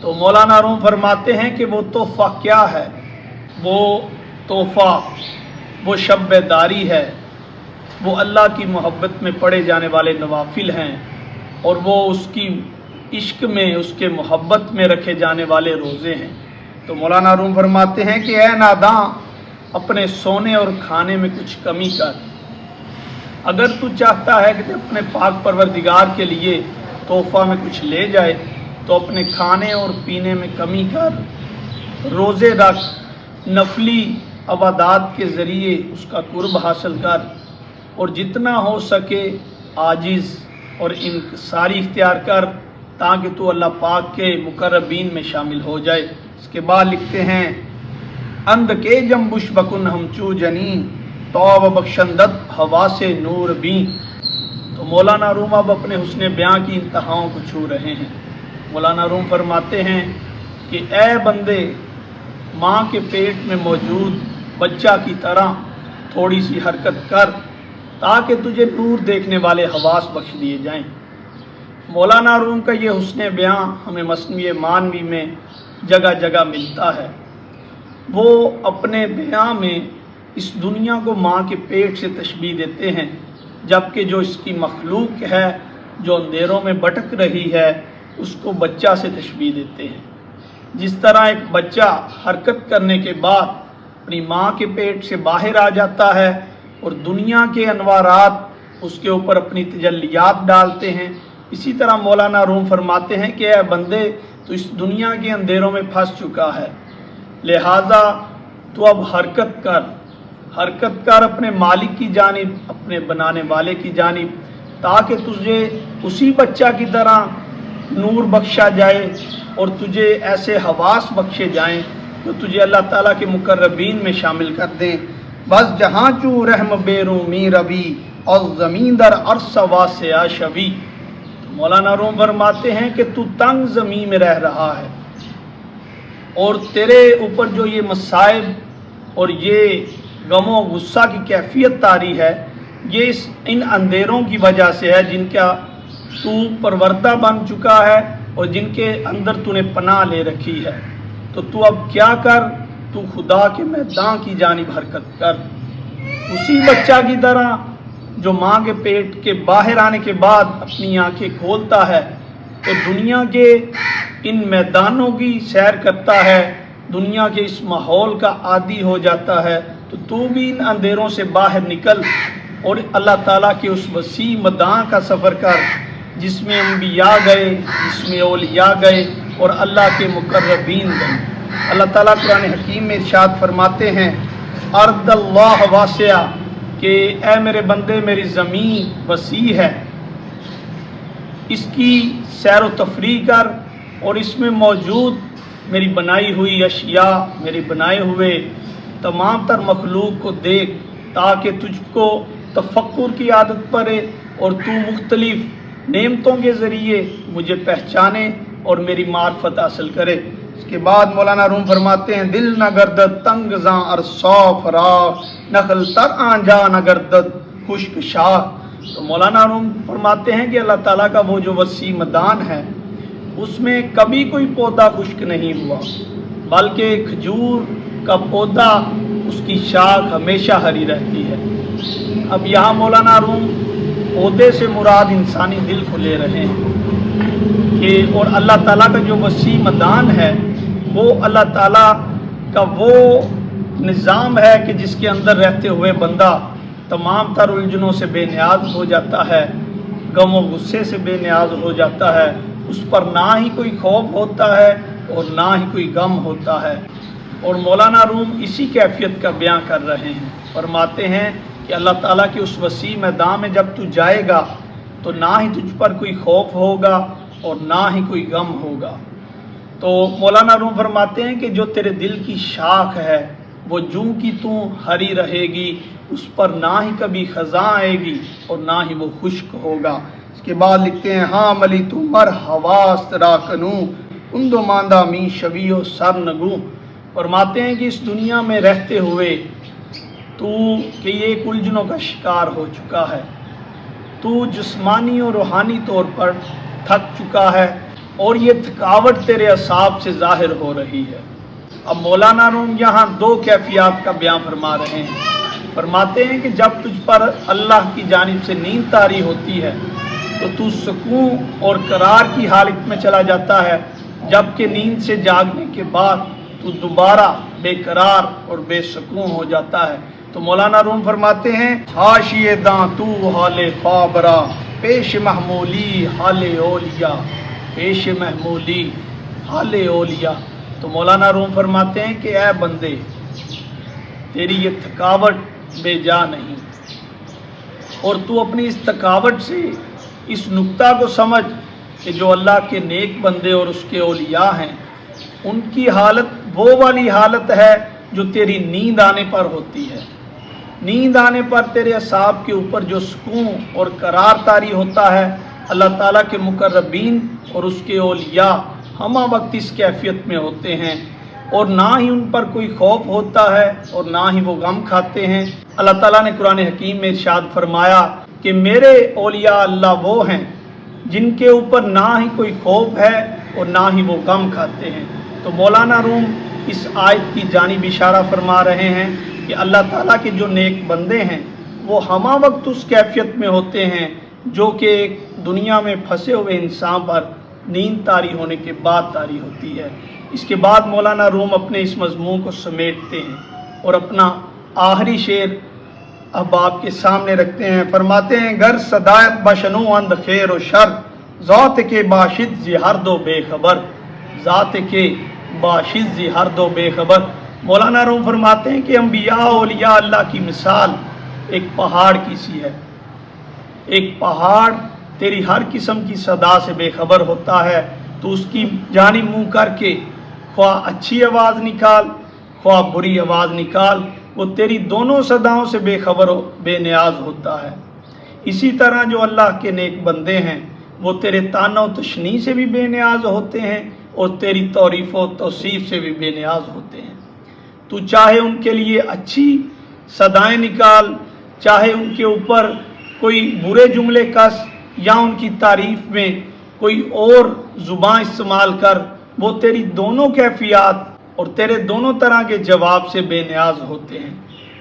تو مولانا روم فرماتے ہیں کہ وہ تحفہ کیا ہے؟ وہ تحفہ وہ شب داری ہے، وہ اللہ کی محبت میں پڑھے جانے والے نوافل ہیں، اور وہ اس کی عشق میں، اس کے محبت میں رکھے جانے والے روزے ہیں۔ تو مولانا روم فرماتے ہیں کہ اے ناداں، اپنے سونے اور کھانے میں کچھ کمی کر۔ اگر تو چاہتا ہے کہ اپنے پاک پروردگار کے لیے تحفہ میں کچھ لے جائے تو اپنے کھانے اور پینے میں کمی کر، روزے رکھ، نفلی عبادات کے ذریعے اس کا قرب حاصل کر، اور جتنا ہو سکے عاجز اور انکساری اختیار کر تاکہ تو اللہ پاک کے مقربین میں شامل ہو جائے۔ اس کے بعد لکھتے ہیں اند کے جنبش بکن ہم چو جنین توب بخشندت ہوا سے نور بین۔ تو مولانا روم اب اپنے حسن بیاں کی انتہاؤں کو چھو رہے ہیں۔ مولانا روم فرماتے ہیں کہ اے بندے، ماں کے پیٹ میں موجود بچہ کی طرح تھوڑی سی حرکت کر تاکہ تجھے نور دیکھنے والے حواس بخش دیے جائیں۔ مولانا روم کا یہ حسن بیاں ہمیں مثنوی معنوی میں جگہ جگہ ملتا ہے۔ وہ اپنے بیاں میں اس دنیا کو ماں کے پیٹ سے تشبیہ دیتے ہیں، جبکہ جو اس کی مخلوق ہے، جو اندھیروں میں بھٹک رہی ہے، اس کو بچہ سے تشبیہ دیتے ہیں۔ جس طرح ایک بچہ حرکت کرنے کے بعد اپنی ماں کے پیٹ سے باہر آ جاتا ہے اور دنیا کے انوارات اس کے اوپر اپنی تجلیات ڈالتے ہیں، اسی طرح مولانا روم فرماتے ہیں کہ اے بندے، تو اس دنیا کے اندھیروں میں پھنس چکا ہے، لہذا تو اب حرکت کر اپنے مالک کی جانب، اپنے بنانے والے کی جانب، تاکہ تجھے اسی بچہ کی طرح نور بخشا جائے اور تجھے ایسے حواس بخشے جائیں جو تجھے اللہ تعالیٰ کے مقربین میں شامل کر دیں۔ بس جہاں چو رحم بیرومی ربی اور زمین در عرص واسع شوی۔ مولانا روم فرماتے ہیں کہ تو تنگ زمین میں رہ رہا ہے، اور تیرے اوپر جو یہ مصائب اور یہ غم و غصہ کی کیفیت طاری ہے، یہ ان اندھیروں کی وجہ سے ہے جن کا تو پروردہ بن چکا ہے اور جن کے اندر تو نے پناہ لے رکھی ہے۔ تو اب کیا کر، تو خدا کے میدان کی جانب حرکت کر، اسی بچہ کی طرح جو ماں کے پیٹ کے باہر آنے کے بعد اپنی آنکھیں کھولتا ہے تو دنیا کے ان میدانوں کی سیر کرتا ہے، دنیا کے اس ماحول کا عادی ہو جاتا ہے۔ تو بھی ان اندھیروں سے باہر نکل اور اللہ تعالیٰ کے اس وسیع میدان کا سفر کر جس میں انبیاء گئے، جس میں اولیاء گئے اور اللہ کے مقربین گئے۔ اللہ تعالیٰ قرآن حکیم میں ارشاد فرماتے ہیں ارض اللہ واسعہ، کہ اے میرے بندے، میری زمین وسیع ہے، اس کی سیر و تفریح کر اور اس میں موجود میری بنائی ہوئی اشیاء، میری بنائے ہوئے تمام تر مخلوق کو دیکھ تاکہ تجھ کو تفکر کی عادت پڑے اور تو مختلف نعمتوں کے ذریعے مجھے پہچانے اور میری معرفت حاصل کرے۔ اس کے بعد مولانا روم فرماتے ہیں دل نہ گردد تنگ زاں ارسو فراق، نخل تر آنجا نہ گردد خشک شاخ۔ تو مولانا روم فرماتے ہیں کہ اللہ تعالیٰ کا وہ جو وسیع میدان ہے اس میں کبھی کوئی پودا خشک نہیں ہوا، بلکہ کھجور کا پودا اس کی شاخ ہمیشہ ہری رہتی ہے۔ اب یہاں مولانا روم پودے سے مراد انسانی دل کو لے رہے ہیں کہ اور اللہ تعالیٰ کا جو وسیع میدان ہے وہ اللہ تعالیٰ کا وہ نظام ہے کہ جس کے اندر رہتے ہوئے بندہ تمام تر الجھنوں سے بے نیاز ہو جاتا ہے، غم و غصے سے بے نیاز ہو جاتا ہے، اس پر نہ ہی کوئی خوف ہوتا ہے اور نہ ہی کوئی غم ہوتا ہے۔ اور مولانا روم اسی کیفیت کا بیان کر رہے ہیں، فرماتے ہیں کہ اللہ تعالیٰ کے اس وسیع میدان میں جب تو جائے گا تو نہ ہی تجھ پر کوئی خوف ہوگا اور نہ ہی کوئی غم ہوگا۔ تو مولانا روم فرماتے ہیں کہ جو تیرے دل کی شاخ ہے وہ جوں کی تو ہری رہے گی، اس پر نہ ہی کبھی خزاں آئے گی اور نہ ہی وہ خشک ہوگا۔ اس کے بعد لکھتے ہیں ہاں ملی تو مر حواس را کنو اندو ماندہ می شبی و سر نگو۔ فرماتے ہیں کہ اس دنیا میں رہتے ہوئے تو کہ یہ الجھنوں کا شکار ہو چکا ہے، تو جسمانی اور روحانی طور پر تھک چکا ہے اور یہ تھکاوٹ تیرے اعصاب سے ظاہر ہو رہی ہے۔ اب مولانا روم یہاں دو کیفیات کا بیان فرما رہے ہیں۔ فرماتے ہیں کہ جب تجھ پر اللہ کی جانب سے نیند طاری ہوتی ہے تو تو سکون اور قرار کی حالت میں چلا جاتا ہے، جبکہ نیند سے جاگنے کے بعد تو دوبارہ بے قرار اور بے سکون ہو جاتا ہے۔ تو مولانا روم فرماتے ہیں حاشیے داں تو حال فابرا پیش محمولی حال اولیاء، پیش محمولی حال اولیاء۔ تو مولانا روم فرماتے ہیں کہ اے بندے، تیری یہ تھکاوٹ بے جا نہیں، اور تو اپنی اس تھکاوٹ سے اس نقطہ کو سمجھ کہ جو اللہ کے نیک بندے اور اس کے اولیاء ہیں ان کی حالت وہ والی حالت ہے جو تیری نیند آنے پر ہوتی ہے۔ نیند آنے پر تیرے اعصاب کے اوپر جو سکون اور قرار طاری ہوتا ہے، اللہ تعالیٰ کے مقربین اور اس کے اولیاء ہمہ وقت اس کیفیت میں ہوتے ہیں، اور نہ ہی ان پر کوئی خوف ہوتا ہے اور نہ ہی وہ غم کھاتے ہیں۔ اللہ تعالیٰ نے قرآن حکیم میں ارشاد فرمایا کہ میرے اولیاء اللہ وہ ہیں جن کے اوپر نہ ہی کوئی خوف ہے اور نہ ہی وہ غم کھاتے ہیں۔ تو مولانا روم اس آیت کی جانب اشارہ فرما رہے ہیں کہ اللہ تعالیٰ کے جو نیک بندے ہیں وہ ہمہ وقت اس کیفیت میں ہوتے ہیں جو کہ ایک دنیا میں پھنسے ہوئے انسان پر نیند طاری ہونے کے بعد طاری ہوتی ہے۔ اس کے بعد مولانا روم اپنے اس مضمون کو سمیٹتے ہیں اور اپنا آخری شعر احباب کے سامنے رکھتے ہیں۔ فرماتے ہیں گر صدایت بشنو اند خیر و شر، ذات کے باشد زی ہر دو بے خبر، ذات کے باشد زی ہر دو بے خبر۔ مولانا روم فرماتے ہیں کہ انبیاء اولیاء اللہ کی مثال ایک پہاڑ کی سی ہے۔ ایک پہاڑ تیری ہر قسم کی صدا سے بے خبر ہوتا ہے، تو اس کی جانب منہ کر کے خواہ اچھی آواز نکال خواہ بری آواز نکال، وہ تیری دونوں صداؤں سے بے خبر و بے نیاز ہوتا ہے۔ اسی طرح جو اللہ کے نیک بندے ہیں وہ تیرے طعنہ و تشنیع سے بھی بے نیاز ہوتے ہیں اور تیری تعریف و توصیف سے بھی بے نیاز ہوتے ہیں۔ تو چاہے ان کے لیے اچھی صدائیں نکال، چاہے ان کے اوپر کوئی برے جملے کس، یا ان کی تعریف میں کوئی اور زبان استعمال کر، وہ تیری دونوں کیفیات اور تیرے دونوں طرح کے جواب سے بے نیاز ہوتے ہیں۔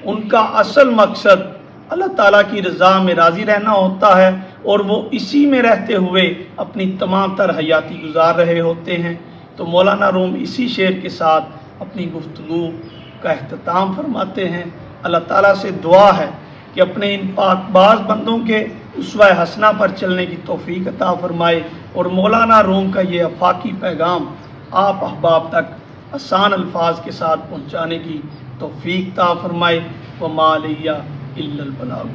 ان کا اصل مقصد اللہ تعالیٰ کی رضا میں راضی رہنا ہوتا ہے، اور وہ اسی میں رہتے ہوئے اپنی تمام تر حیاتی گزار رہے ہوتے ہیں۔ تو مولانا روم اسی شعر کے ساتھ اپنی گفتگو کا اختتام فرماتے ہیں۔ اللہ تعالیٰ سے دعا ہے کہ اپنے ان پاک باز بندوں کے اسوہ حسنہ پر چلنے کی توفیق عطا فرمائے، اور مولانا روم کا یہ افاقی پیغام آپ احباب تک آسان الفاظ کے ساتھ پہنچانے کی توفیق عطا فرمائے۔ وما علیہ الا البلاغ۔